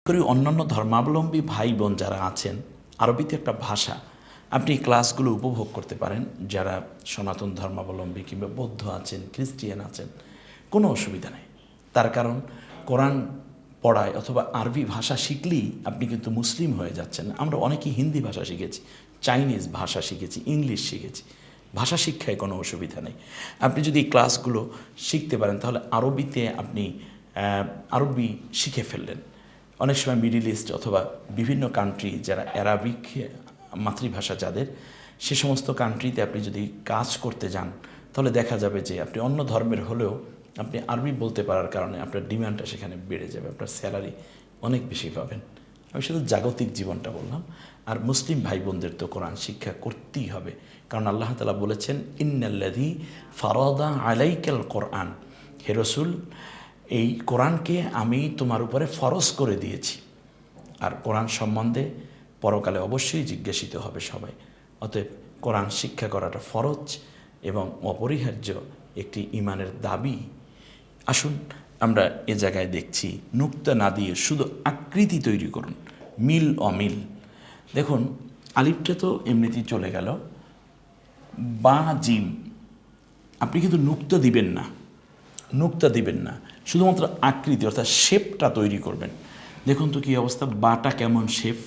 করি অন্যান্য ধর্মাবলম্বী ভাই বোন যারা আছেন, আরবিতে একটা ভাষা, আপনি ক্লাসগুলো উপভোগ করতে পারেন। যারা সনাতন ধর্মাবলম্বী কিংবা বৌদ্ধ আছেন, খ্রিস্টিয়ান আছেন, কোনো অসুবিধা নেই। তার কারণ কোরআন পড়ায় অথবা আরবি ভাষা শিখলেই আপনি কিন্তু মুসলিম হয়ে যাচ্ছেন। আমরা অনেকেই হিন্দি ভাষা শিখেছি, চাইনিজ ভাষা শিখেছি, ইংলিশ শিখেছি। ভাষা শিক্ষায় কোনো অসুবিধা নেই। আপনি যদি এই ক্লাসগুলো শিখতে পারেন তাহলে আরবিতে আপনি আরবি শিখে ফেললেন। অনেক সময় মিডিল ইস্ট অথবা বিভিন্ন কান্ট্রি যারা অ্যারাবিক মাতৃভাষা যাদের, সে সমস্ত কান্ট্রিতে আপনি যদি কাজ করতে যান তাহলে দেখা যাবে যে আপনি অন্য ধর্মের হলেও আপনি আরবি বলতে পারার কারণে আপনার ডিমান্ডটা সেখানে বেড়ে যাবে, আপনার স্যালারি অনেক বেশি পাবেন। আমি শুধু জাগতিক জীবনটা বললাম। আর মুসলিম ভাই বোনদের তো কোরআন শিক্ষা করতেই হবে, কারণ আল্লাহ তাআলা বলেছেন ইন্নাল্লাযী ফারাদা আলাইকাল কোরআন, হে রাসূল এই কোরআনকে আমি তোমার উপরে ফরজ করে দিয়েছি। আর কোরআন সম্বন্ধে পরকালে অবশ্যই জিজ্ঞাসিত হবে সবাই। অতএব কোরআন শিক্ষা করাটা ফরজ এবং অপরিহার্য একটি ঈমানের দাবি। আসুন আমরা এ জায়গায় দেখছি নুক্তা না দিয়ে শুধু আকৃতি তৈরি করুন, মিল অমিল। দেখুন আলিফটা তো এমনিতেই চলে গেল, বা জিম, আপনি কিন্তু নুক্তা দিবেন না, নুক্তা দিবেন না, শুধুমাত্র আকৃতি অর্থাৎ শেপটা তৈরি করবেন। দেখুন তো কী অবস্থা, বাটা কেমন শেপ,